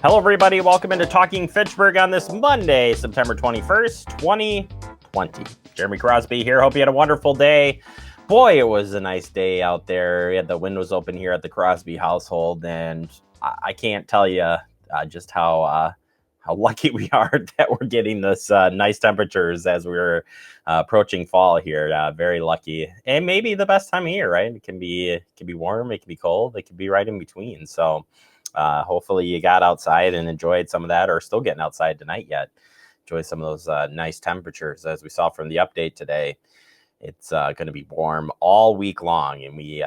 Hello, everybody. Welcome into Talking Fitchburg on this Monday, September 21st, 2020. Jeremy Crosby here. Hope you had a wonderful day. Boy, it was a nice day out there. We had the windows open here at the Crosby household, and I can't tell you just how lucky we are that we're getting this nice temperatures as we're approaching fall here. Very lucky, and maybe the best time of year, right? It can be warm, it can be cold, it can be right in between. So hopefully you got outside and enjoyed some of that, or still getting outside tonight yet. Enjoy some of those nice temperatures. As we saw from the update today, it's going to be warm all week long, and we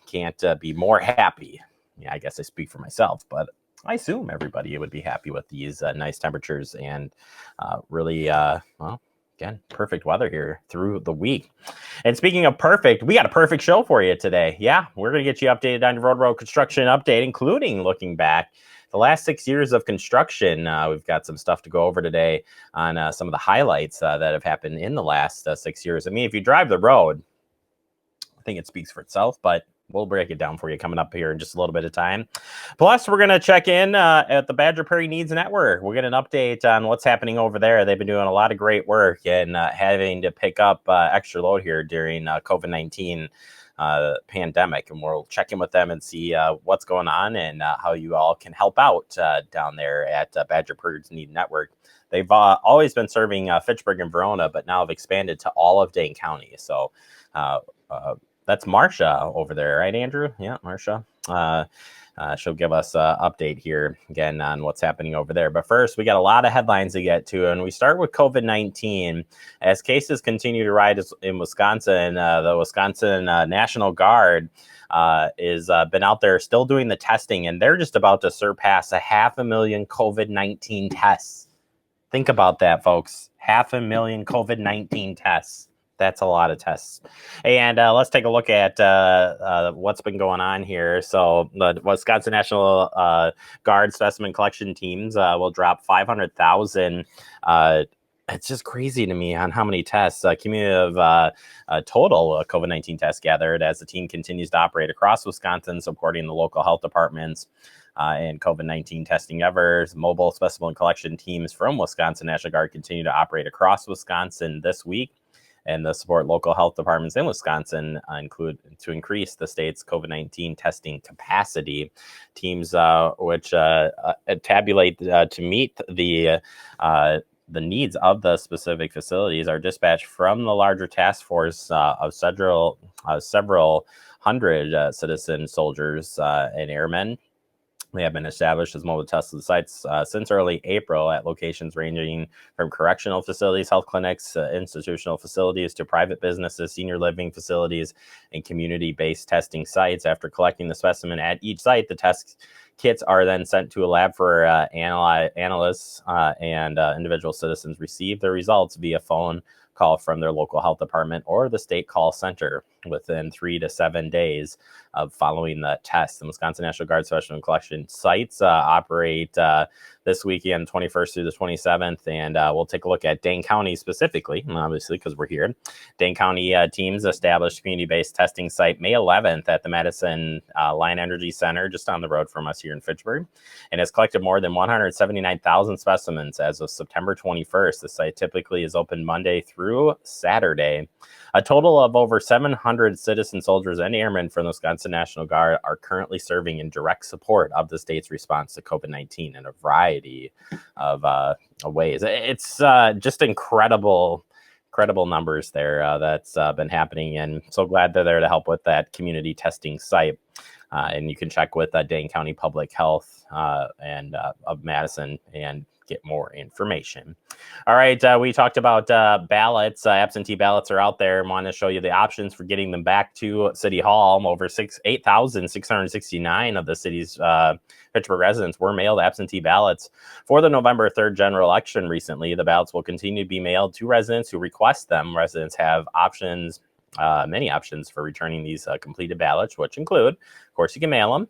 can't be more happy. Yeah, I guess I speak for myself, but I assume everybody would be happy with these nice temperatures and really, well, again, perfect weather here through the week. And speaking of perfect, we got a perfect show for you today. Yeah, we're going to get you updated on your road construction update, including looking back the last 6 years of construction. We've got some stuff to go over today on some of the highlights that have happened in the last 6 years. I mean, if you drive the road, I think it speaks for itself, but we'll break it down for you coming up here in just a little bit of time. Plus, we're going to check in at the Badger Prairie Needs Network. We'll get an update on what's happening over there. They've been doing a lot of great work and having to pick up extra load here during COVID-19 pandemic. And we'll check in with them and see what's going on and how you all can help out down there at Badger Prairie Needs Network. They've always been serving Fitchburg and Verona, but now have expanded to all of Dane County. So that's Marcia over there, right, Andrew? Yeah, Marcia. She'll give us an update here again on what's happening over there. But first, we got a lot of headlines to get to, and we start with COVID-19. As cases continue to rise in Wisconsin, the Wisconsin National Guard is been out there still doing the testing, and they're just about to surpass 500,000 COVID-19 tests. Think about that, folks. 500,000 COVID-19 tests. That's a lot of tests. And let's take a look at what's been going on here. So the Wisconsin National Guard specimen collection teams will drop 500,000. It's just crazy to me on how many tests, cumulative total COVID-19 tests gathered as the team continues to operate across Wisconsin, supporting the local health departments and COVID-19 testing efforts. Mobile specimen collection teams from Wisconsin National Guard continue to operate across Wisconsin this week, and the support local health departments in Wisconsin include to increase the state's COVID-19 testing capacity. Teams which tabulate to meet the needs of the specific facilities are dispatched from the larger task force of several hundred citizen soldiers and airmen. They have been established as mobile testing sites since early April at locations ranging from correctional facilities, health clinics, institutional facilities to private businesses, senior living facilities, and community-based testing sites. After collecting the specimen at each site, the test kits are then sent to a lab for analysts, and individual citizens receive the results via phone call from their local health department or the state call center within 3 to 7 days of following the test. The Wisconsin National Guard specimen collection sites operate this weekend, 21st through the 27th, and we'll take a look at Dane County specifically, obviously, because we're here. Dane County teams established community-based testing site May 11th at the Madison Line Energy Center, just down the road from us here in Fitchburg, and has collected more than 179,000 specimens as of September 21st. The site typically is open Monday through Saturday. A total of over 700 citizen soldiers and airmen from the Wisconsin National Guard are currently serving in direct support of the state's response to COVID-19 in a variety of ways. It's just incredible numbers there that's been happening, and so glad they're there to help with that community testing site. And you can check with Dane County Public Health and of Madison and get more information. All right, we talked about ballots. Absentee ballots are out there, and want to show you the options for getting them back to City Hall. Over 8,669 of the city's Fitchburg residents were mailed absentee ballots for the November 3rd general election recently. The ballots will continue to be mailed to residents who request them. Residents have options, many options for returning these completed ballots, which include, of course, you can mail them.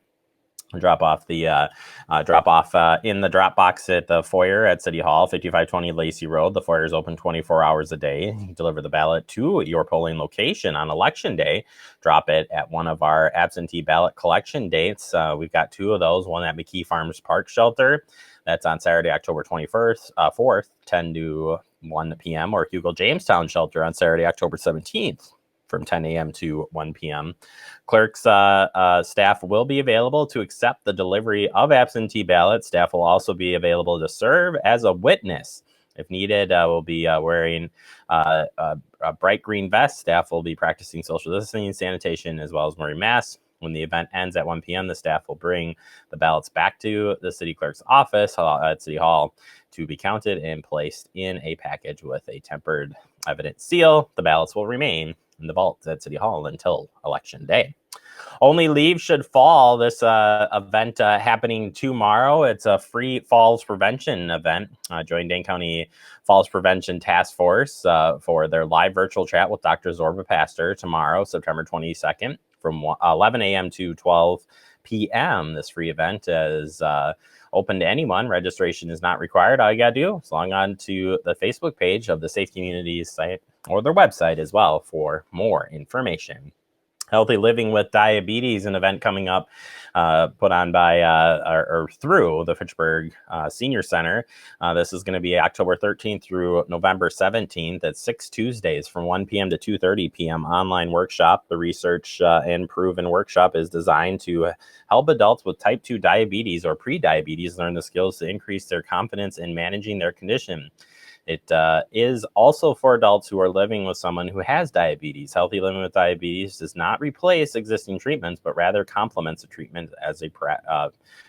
Drop off in the drop box at the foyer at City Hall, 5520 Lacey Road. The foyer is open 24 hours a day. You deliver the ballot to your polling location on Election Day. Drop it at one of our absentee ballot collection dates. We've got two of those, one at McKee Farms Park Shelter That's on Saturday, October 21st, 4th, 10 to 1 p.m. Or Hugo Jamestown Shelter on Saturday, October 17th from 10 a.m. to 1 p.m. Clerks staff will be available to accept the delivery of absentee ballots. Staff will also be available to serve as a witness. If needed, we'll be wearing a bright green vest. Staff will be practicing social distancing, sanitation, as well as wearing masks. When the event ends at 1 p.m., the staff will bring the ballots back to the city clerk's office at City Hall to be counted and placed in a package with a tempered evidence seal. The ballots will remain in the vault at City Hall until Election Day. Only leaves should fall. This event happening tomorrow. It's a free falls prevention event. Join Dane County Falls Prevention Task Force for their live virtual chat with Dr. Zorba Pastor tomorrow, September 22nd, from 11 a.m. to 12 p.m. This free event is open to anyone. Registration is not required. All you got to do is log on to the Facebook page of the Safe Communities site or their website as well for more information. Healthy Living with Diabetes, an event coming up put on by or through the Fitchburg Senior Center. This is going to be October 13th through November 17th at 6 Tuesdays from 1 p.m. to 2:30 p.m. online workshop. The Research and Proven workshop is designed to help adults with type 2 diabetes or pre-diabetes learn the skills to increase their confidence in managing their condition. It is also for adults who are living with someone who has diabetes. Healthy Living with Diabetes does not replace existing treatments, but rather complements the treatment as a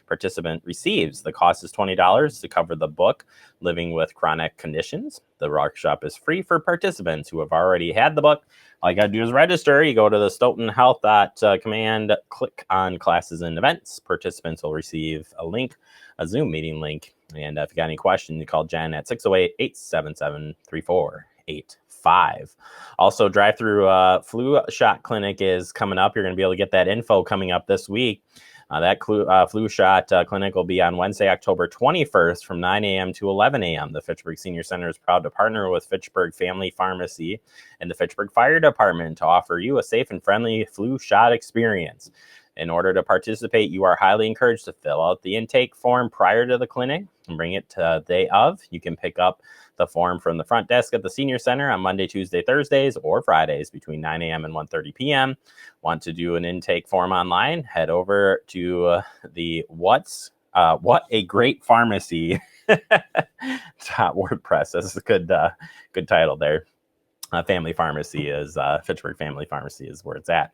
participant receives. The cost is $20 to cover the book, Living with Chronic Conditions. The workshop is free for participants who have already had the book. All you got to do is register. You go to the StoughtonHealth.command, click on Classes and Events. Participants will receive a link, a Zoom meeting link. And if you got any questions, you call Jen at 608-877-3485. Also, drive-through flu shot clinic is coming up. You're going to be able to get that info coming up this week. That flu shot clinic will be on Wednesday, October 21st from 9 a.m. to 11 a.m. The Fitchburg Senior Center is proud to partner with Fitchburg Family Pharmacy and the Fitchburg Fire Department to offer you a safe and friendly flu shot experience. In order to participate, you are highly encouraged to fill out the intake form prior to the clinic and bring it to the day of. You can pick up the form from the front desk at the Senior Center on Monday, Tuesday, Thursdays, or Fridays between 9 a.m. and 1:30 p.m. Want to do an intake form online? Head over to the What a Great Pharmacy .wordpress. That's a good title there. Family Pharmacy is Fitchburg Family Pharmacy is where it's at.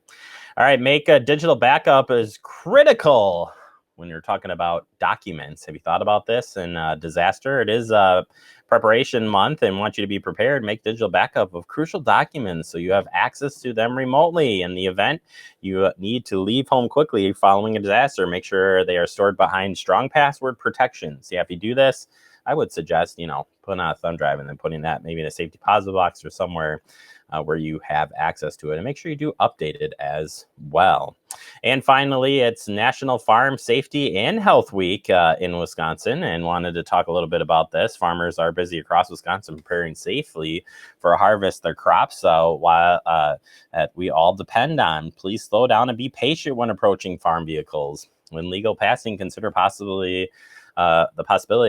All right, make a digital backup is critical when you're talking about documents. Have you thought about this in disaster? It is preparation month and want you to be prepared. Make digital backup of crucial documents so you have access to them remotely. In the event you need to leave home quickly following a disaster, make sure they are stored behind strong password protections. Yeah, if you do this, I would suggest, putting on a thumb drive and then putting that maybe in a safe deposit box or somewhere where you have access to it, and make sure you do update it as well. And finally, it's National Farm Safety and Health Week in Wisconsin, and wanted to talk a little bit about this. Farmers are busy across Wisconsin preparing safely for a harvest their crops, while that we all depend on. Please slow down and be patient when approaching farm vehicles. When legal passing, consider the possibility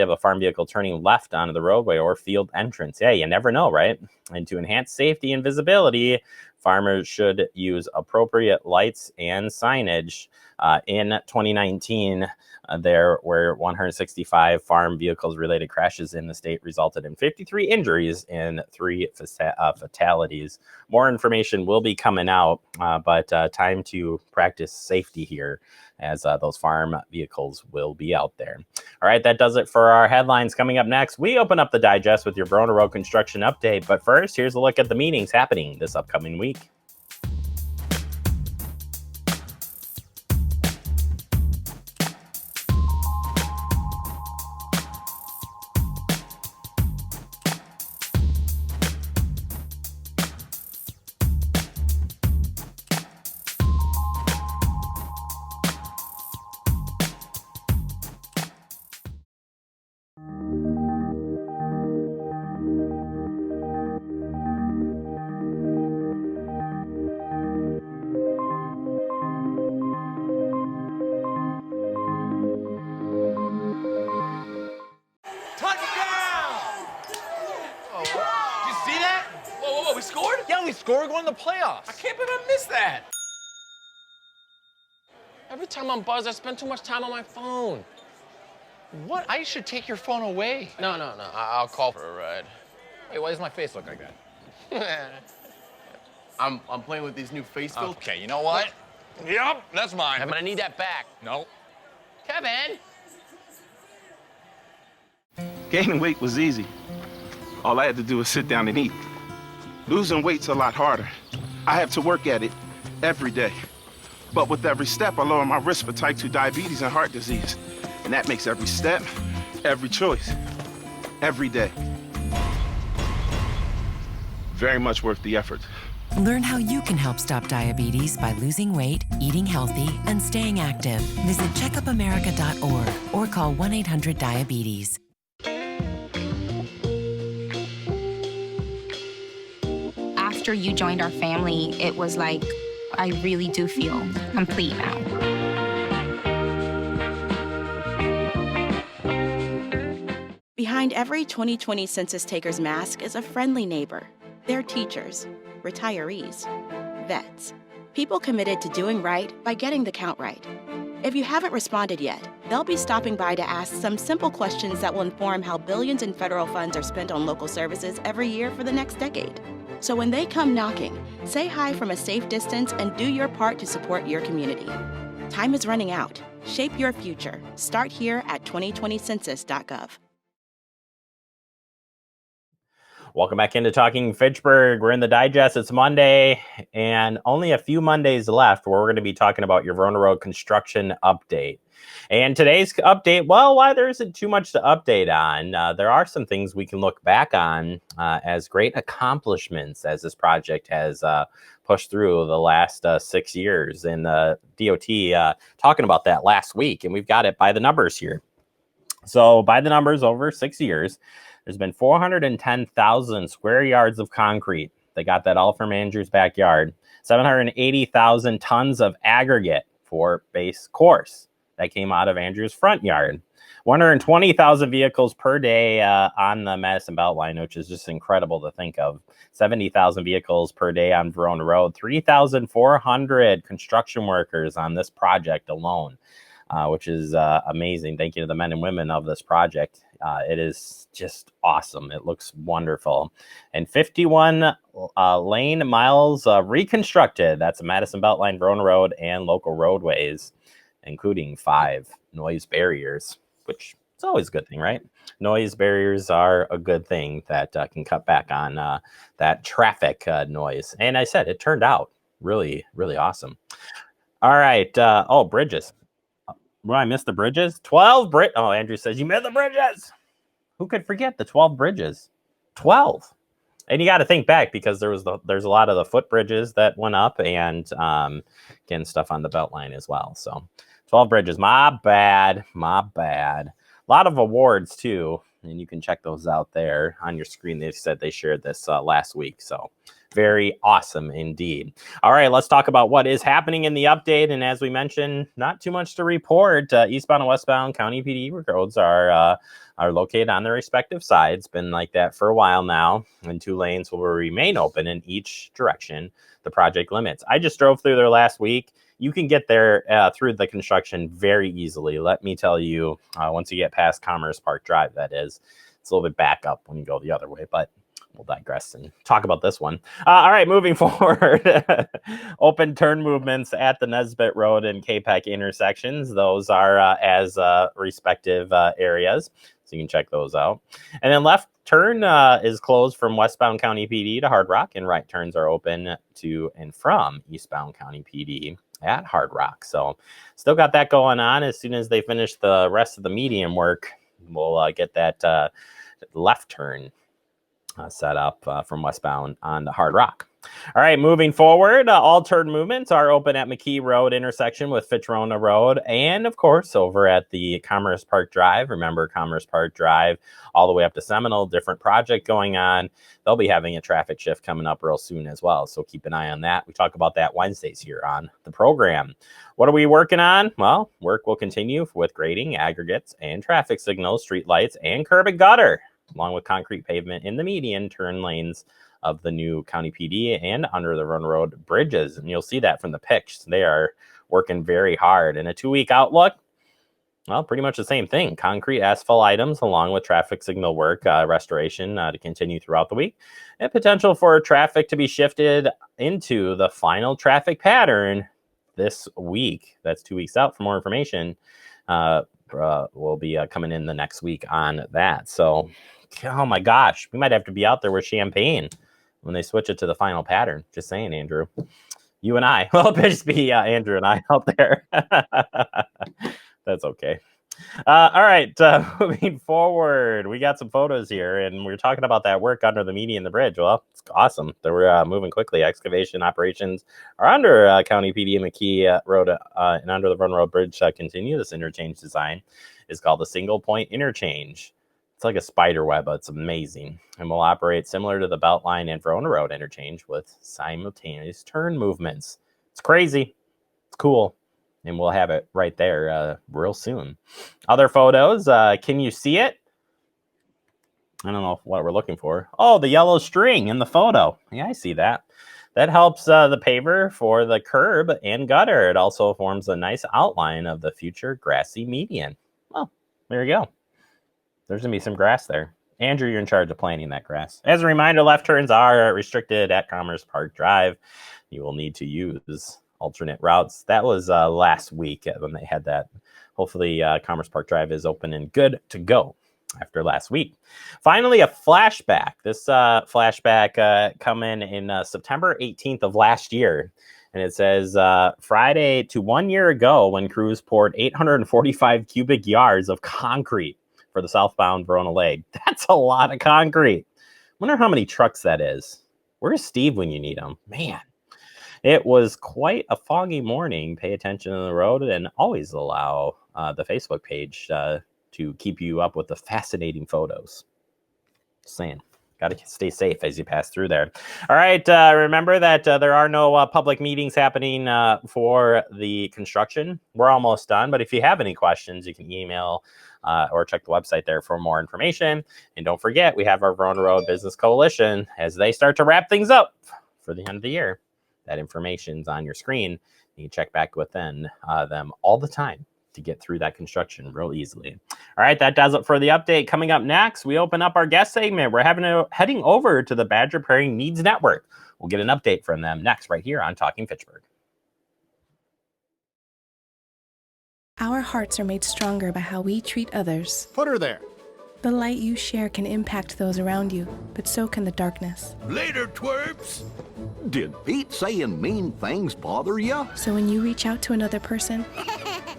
of a farm vehicle turning left onto the roadway or field entrance. Yeah, you never know, right? And to enhance safety and visibility, farmers should use appropriate lights and signage. In 2019, there were 165 farm vehicles related crashes in the state, resulted in 53 injuries and 3 fatalities. More information will be coming out, but time to practice safety here as those farm vehicles will be out there. All right, that does it for our headlines. Coming up next, we open up the digest with your Verona Road construction update. But first, here's a look at the meetings happening this upcoming week. finally score, we're going to the playoffs. I can't believe I missed that. Every time I'm buzzed, I spend too much time on my phone. What? I should take your phone away. No. I'll call for a ride. Wait, why does my face look like that? I'm playing with these new face filters. Okay, you know what? Yep, that's mine. Kevin, I need that back. No. Kevin! Gaining weight was easy. All I had to do was sit down and eat. Losing weight's a lot harder. I have to work at it every day. But with every step, I lower my risk for type 2 diabetes and heart disease. And that makes every step, every choice, every day very much worth the effort. Learn how you can help stop diabetes by losing weight, eating healthy, and staying active. Visit checkupamerica.org or call 1-800-DIABETES. After you joined our family, it was like, I really do feel complete now. Behind every 2020 census taker's mask is a friendly neighbor. They're teachers, retirees, vets, people committed to doing right by getting the count right. If you haven't responded yet, they'll be stopping by to ask some simple questions that will inform how billions in federal funds are spent on local services every year for the next decade. So when they come knocking, say hi from a safe distance and do your part to support your community. Time is running out. Shape your future. Start here at 2020census.gov. Welcome back into Talking Fitchburg. We're in the digest. It's Monday, and only a few Mondays left where we're going to be talking about your Verona Road construction update. And today's update, well, why there isn't too much to update on, there are some things we can look back on as great accomplishments as this project has pushed through the last 6 years. And the DOT talking about that last week, and we've got it by the numbers here. So by the numbers over 6 years, there's been 410,000 square yards of concrete. They got that all from Andrew's backyard. 780,000 tons of aggregate for base course. That came out of Andrew's front yard. 120,000 vehicles per day on the Madison Beltline, which is just incredible to think of. 70,000 vehicles per day on Verona Road. 3,400 construction workers on this project alone, which is amazing. Thank you to the men and women of this project. It is just awesome. It looks wonderful. And 51 lane miles reconstructed. That's Madison Beltline, Verona Road, and local roadways, including 5 noise barriers, which is always a good thing, right? Noise barriers are a good thing that can cut back on that traffic noise. And I said, it turned out really, really awesome. All right. Bridges. Well, I missed the bridges. 12 Oh, Andrew says you missed the bridges. Who could forget the 12 bridges? 12. And you got to think back because there's a lot of the footbridges that went up and again stuff on the Beltline as well. So 12 bridges. My bad. A lot of awards too, and you can check those out there on your screen. They said they shared this last week. So very awesome indeed. All right, let's talk about what is happening in the update. And as we mentioned, not too much to report. Eastbound and westbound County PD roads are located on their respective sides. Been like that for a while now. And 2 lanes will remain open in each direction. The project limits. I just drove through there last week. You can get there through the construction very easily. Let me tell you, once you get past Commerce Park Drive, that is. It's a little bit back up when you go the other way, but we'll digress and talk about this one. All right, moving forward. Open turn movements at the Nesbitt Road and KPEC intersections. Those are as respective areas, so you can check those out. And then left turn is closed from westbound County PD to Hard Rock, and right turns are open to and from eastbound County PD at Hard Rock. So still got that going on. As soon as they finish the rest of the medium work, we'll get that left turn set up from westbound on the Hard Rock. All right, moving forward, all turn movements are open at McKee Road intersection with Fitchburg Road, and of course over at the Commerce Park Drive. Remember Commerce Park Drive all the way up to Seminole, different project going on. They'll be having a traffic shift coming up real soon as well, so keep an eye on that. We talk about that Wednesdays here on the program. What are we working on? Well, work will continue with grading, aggregates, and traffic signals, street lights, and curb and gutter, along with concrete pavement in the median turn lanes of the new county PD and under the run road bridges. And you'll see that from the pics. They are working very hard. And a 2-week outlook, well, pretty much the same thing. Concrete asphalt items along with traffic signal work, restoration to continue throughout the week, and potential for traffic to be shifted into the final traffic pattern this week. That's 2 weeks out. For more information, we'll be coming in the next week on that. So, oh my gosh, we might have to be out there with champagne when they switch it to the final pattern. Just saying, Andrew. You and I. Well, it'll just be Andrew and I out there. That's okay. All right, moving forward, we got some photos here, and we're talking about that work under the median and the bridge. Well, it's awesome. They're moving quickly. Excavation operations are under County PD and McKee Road and under the Run Road Bridge continue. This interchange design is called the single point interchange. It's like a spider web. It's amazing, and will operate similar to the Beltline and Verona Road interchange with simultaneous turn movements. It's crazy. It's cool. And we'll have it right there real soon. Other photos, can you see it? I don't know what we're looking for. Oh, the yellow string in the photo. Yeah, I see that. That helps the paver for the curb and gutter. It also forms a nice outline of the future grassy median. Well, there you go. There's going to be some grass there. Andrew, you're in charge of planting that grass. As a reminder, left turns are restricted at Commerce Park Drive. You will need to use alternate routes. That was last week when they had that. Hopefully Commerce Park Drive is open and good to go after last week. Finally, a flashback. This flashback come in September 18th of last year. And it says Friday to 1 year ago when crews poured 845 cubic yards of concrete for the southbound Verona leg. That's a lot of concrete. Wonder how many trucks that is. Where's Steve when you need him? Man. It was quite a foggy morning. Pay attention to the road and always allow the Facebook page to keep you up with the fascinating photos. Just saying, got to stay safe as you pass through there. All right, remember that there are no public meetings happening for the construction. We're almost done, but if you have any questions, you can email or check the website there for more information. And don't forget, we have our Verona Road Business Coalition as they start to wrap things up for the end of the year. That information's on your screen. You can check back with them all the time to get through that construction real easily. All right, that does it for the update. Coming up next, we open up our guest segment. We're heading over to the Badger Prairie Needs Network. We'll get an update from them next right here on Talking Fitchburg. Our hearts are made stronger by how we treat others. Put her there. The light you share can impact those around you, but so can the darkness. Later, twerps. Did Pete saying mean things bother you? So when you reach out to another person,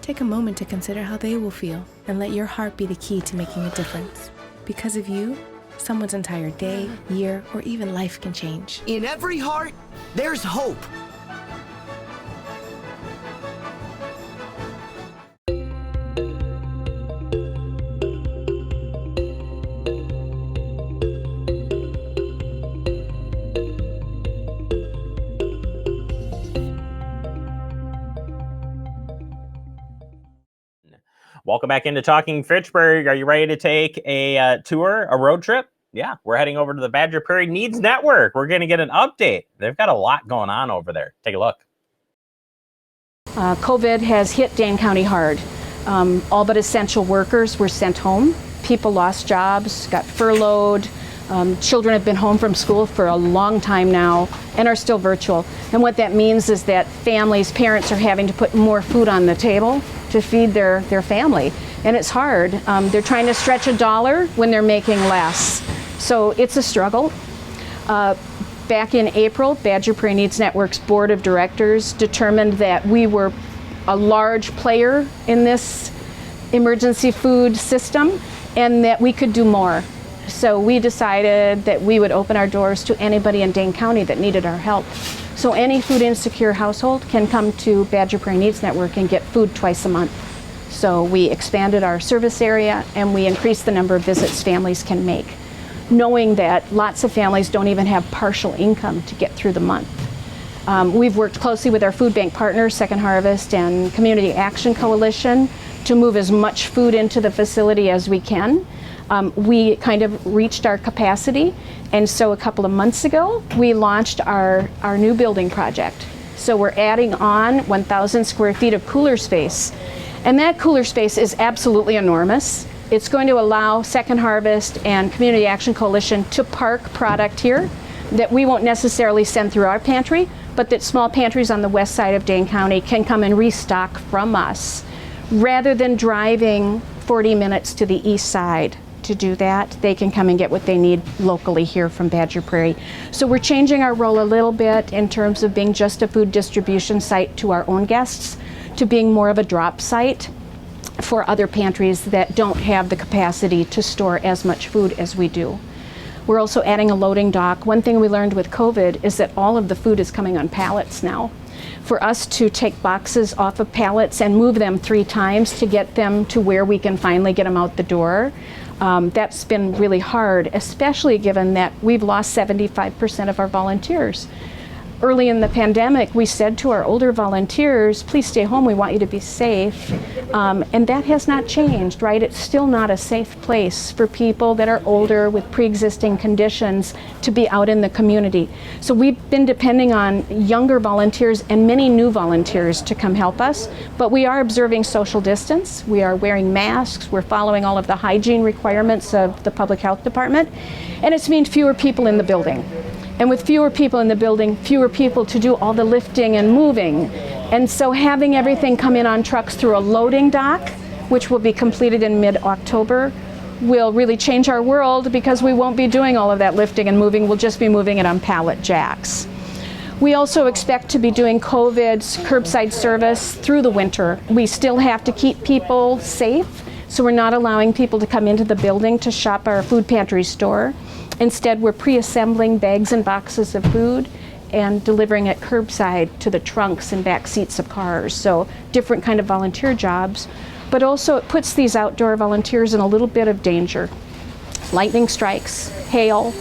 take a moment to consider how they will feel and let your heart be the key to making a difference. Because of you, someone's entire day, year, or even life can change. In every heart, there's hope. Welcome back into Talking Fitchburg. Are you ready to take a tour, a road trip? Yeah, we're heading over to the Badger Prairie Needs Network. We're going to get an update. They've got a lot going on over there. Take a look. COVID has hit Dane County hard. All but essential workers were sent home. People lost jobs, got furloughed. Children have been home from school for a long time now and are still virtual. And what that means is that families, parents are having to put more food on the table to feed their family. And it's hard. They're trying to stretch $1 when they're making less. So it's a struggle. Back in April, Badger Prairie Needs Network's Board of Directors determined that we were a large player in this emergency food system and that we could do more. So we decided that we would open our doors to anybody in Dane County that needed our help. So any food insecure household can come to Badger Prairie Needs Network and get food twice a month. So we expanded our service area and we increased the number of visits families can make, knowing that lots of families don't even have partial income to get through the month. We've worked closely with our food bank partners, Second Harvest and Community Action Coalition, to move as much food into the facility as we can. We kind of reached our capacity, and so a couple of months ago, we launched our new building project. So we're adding on 1,000 square feet of cooler space, and that cooler space is absolutely enormous. It's going to allow Second Harvest and Community Action Coalition to park product here that we won't necessarily send through our pantry, but that small pantries on the west side of Dane County can come and restock from us. Rather than driving 40 minutes to the east side to do that, they can come and get what they need locally here from Badger Prairie. So we're changing our role a little bit in terms of being just a food distribution site to our own guests, to being more of a drop site for other pantries that don't have the capacity to store as much food as we do. We're also adding a loading dock. One thing we learned with COVID is that all of the food is coming on pallets now. For us to take boxes off of pallets and move them 3 times to get them to where we can finally get them out the door, that's been really hard, especially given that we've lost 75% of our volunteers. Early in the pandemic, we said to our older volunteers, please stay home, we want you to be safe. And that has not changed, right? It's still not a safe place for people that are older with pre-existing conditions to be out in the community. So we've been depending on younger volunteers and many new volunteers to come help us, but we are observing social distance. We are wearing masks. We're following all of the hygiene requirements of the Public Health Department, and it's meant fewer people in the building. And with fewer people in the building, fewer people to do all the lifting and moving. And so having everything come in on trucks through a loading dock, which will be completed in mid-October, will really change our world because we won't be doing all of that lifting and moving. We'll just be moving it on pallet jacks. We also expect to be doing COVID's curbside service through the winter. We still have to keep people safe, so we're not allowing people to come into the building to shop our food pantry store. Instead, we're pre-assembling bags and boxes of food and delivering it curbside to the trunks and back seats of cars. So different kind of volunteer jobs, but also it puts these outdoor volunteers in a little bit of danger. Lightning strikes, hail,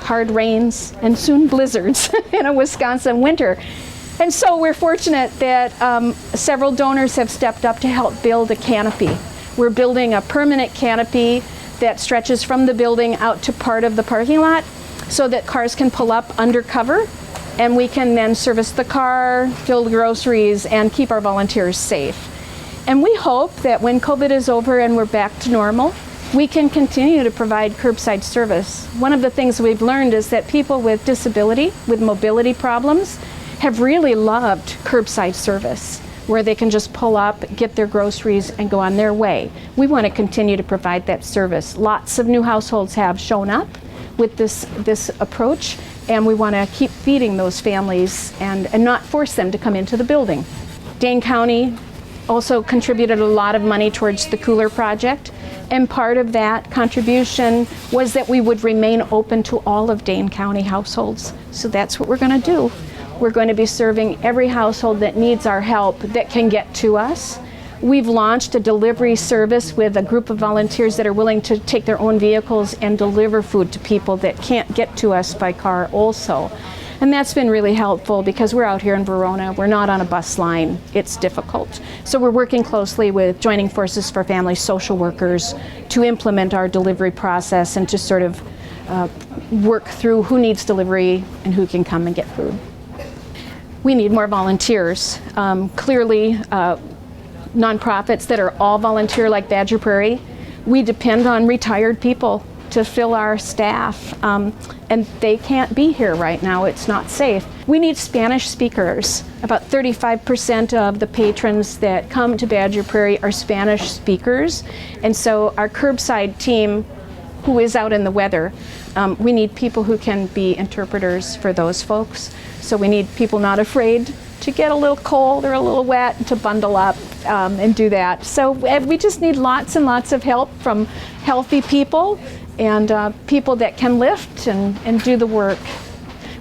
hard rains, and soon blizzards in a Wisconsin winter. And so we're fortunate that several donors have stepped up to help build a canopy. We're building a permanent canopy that stretches from the building out to part of the parking lot so that cars can pull up under cover, and we can then service the car, fill groceries, and keep our volunteers safe. And we hope that when COVID is over and we're back to normal, we can continue to provide curbside service. One of the things we've learned is that people with disability, with mobility problems, have really loved curbside service, where they can just pull up, get their groceries, and go on their way. We want to continue to provide that service. Lots of new households have shown up with this approach, and we want to keep feeding those families and not force them to come into the building. Dane County also contributed a lot of money towards the cooler project, and part of that contribution was that we would remain open to all of Dane County households. So that's what we're going to do. We're going to be serving every household that needs our help that can get to us. We've launched a delivery service with a group of volunteers that are willing to take their own vehicles and deliver food to people that can't get to us by car also. And that's been really helpful because we're out here in Verona. We're not on a bus line. It's difficult. So we're working closely with Joining Forces for Family social workers to implement our delivery process and to sort of work through who needs delivery and who can come and get food. We need more volunteers. Clearly, nonprofits that are all volunteer like Badger Prairie, we depend on retired people to fill our staff, and they can't be here right now. It's not safe. We need Spanish speakers. About 35% of the patrons that come to Badger Prairie are Spanish speakers, and so our curbside team, who is out in the weather, we need people who can be interpreters for those folks. So we need people not afraid to get a little cold or a little wet, to bundle up and do that. So we just need lots and lots of help from healthy people and people that can lift and do the work.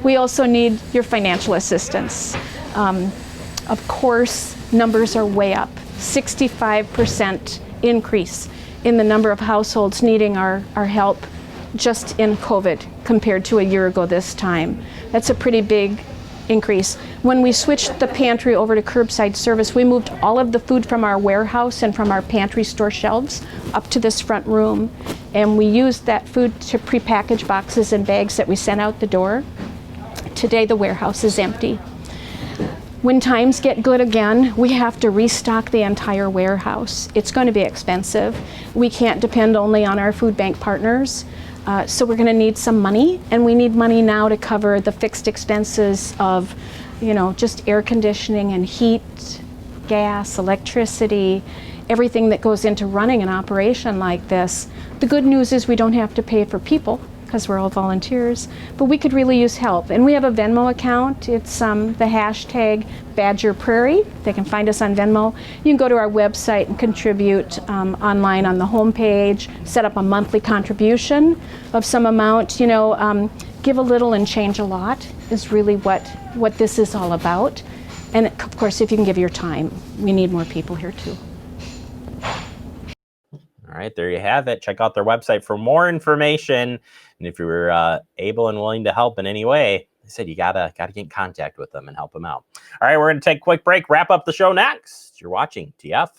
We also need your financial assistance. Of course, numbers are way up. 65% increase in the number of households needing our help just in COVID compared to a year ago this time. That's a pretty big increase. When we switched the pantry over to curbside service, we moved all of the food from our warehouse and from our pantry store shelves up to this front room, and we used that food to prepackage boxes and bags that we sent out the door. Today the warehouse is empty. When times get good again, we have to restock the entire warehouse. It's going to be expensive. We can't depend only on our food bank partners. So we're going to need some money, and we need money now to cover the fixed expenses of, just air conditioning and heat, gas, electricity, everything that goes into running an operation like this. The good news is we don't have to pay for people, because we're all volunteers, but we could really use help. And we have a Venmo account. It's the hashtag Badger Prairie. They can find us on Venmo. You can go to our website and contribute online on the homepage, set up a monthly contribution of some amount. Give a little and change a lot is really what this is all about. And of course, if you can give your time, we need more people here too. All right, there you have it. Check out their website for more information. And if you're able and willing to help in any way, I said you gotta get in contact with them and help them out. All right, we're gonna take a quick break, wrap up the show next. You're watching TF.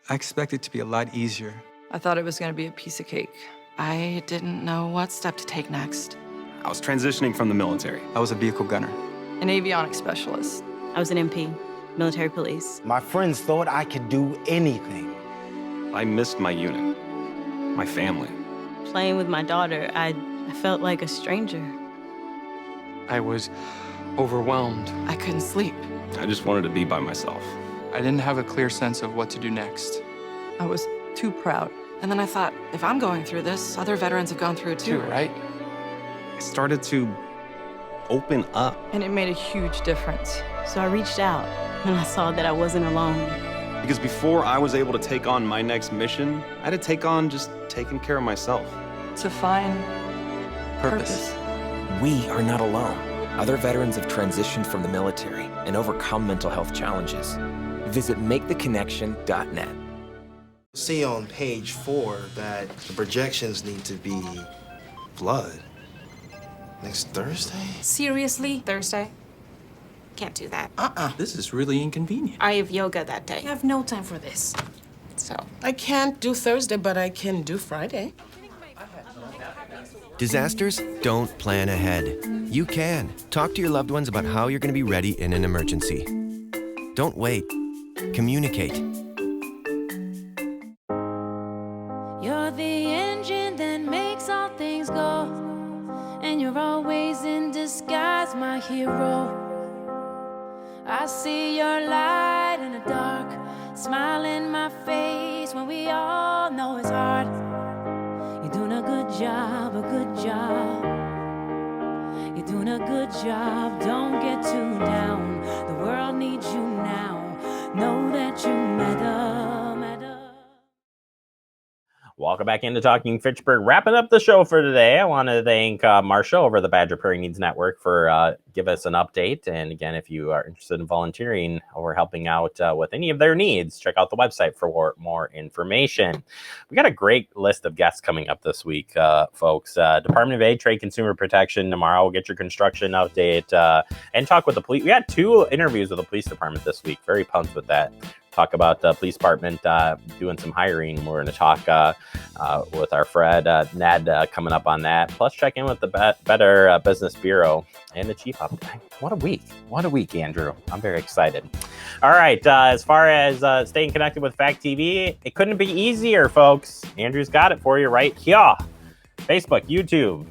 I expected it to be a lot easier. I thought it was gonna be a piece of cake. I didn't know what step to take next. I was transitioning from the military. I was a vehicle gunner. An avionics specialist. I was an MP, military police. My friends thought I could do anything. I missed my unit, my family. Playing with my daughter, I felt like a stranger. I was overwhelmed. I couldn't sleep. I just wanted to be by myself. I didn't have a clear sense of what to do next. I was too proud. And then I thought, if I'm going through this, other veterans have gone through it too, right? I started to open up. And it made a huge difference. So I reached out, and I saw that I wasn't alone. Because before I was able to take on my next mission, I had to take on just taking care of myself. To find purpose. We are not alone. Other veterans have transitioned from the military and overcome mental health challenges. Visit maketheconnection.net. See on page 4 that the projections need to be blood. Next Thursday? Seriously? Thursday? Can't do that. This is really inconvenient. I have yoga that day. I have no time for this. So. I can't do Thursday, but I can do Friday. Disasters don't plan ahead. You can. Talk to your loved ones about how you're going to be ready in an emergency. Don't wait. Communicate. You're the engine that makes all things go. And you're always in disguise, my hero. I see your light in the dark, smile in my face when we all know it's hard. You're doing a good job, a good job. You're doing a good job, don't get too down. The world needs you now, know that you matter. Welcome back into Talking Fitchburg. Wrapping up the show for today, I want to thank Marcia over the Badger Prairie Needs Network for giving us an update. And again, if you are interested in volunteering or helping out with any of their needs, check out the website for more information. We got a great list of guests coming up this week, folks. Department of Ag, Trade, Consumer Protection. Tomorrow we'll get your construction update and talk with the police. We had 2 interviews with the police department this week. Very pumped with that. Talk about the police department doing some hiring. We're going to talk with our Fred, Ned, coming up on that. Plus, check in with the Better Business Bureau and the chief up. What a week. What a week, Andrew. I'm very excited. All right. As far as staying connected with Fact TV, it couldn't be easier, folks. Andrew's got it for you right here. Facebook, YouTube,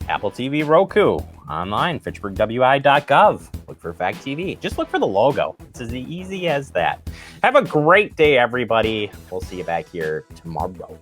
Apple TV, Roku, online, fitchburgwi.gov. Look for Fact TV. Just look for the logo. It's as easy as that. Have a great day, everybody. We'll see you back here tomorrow.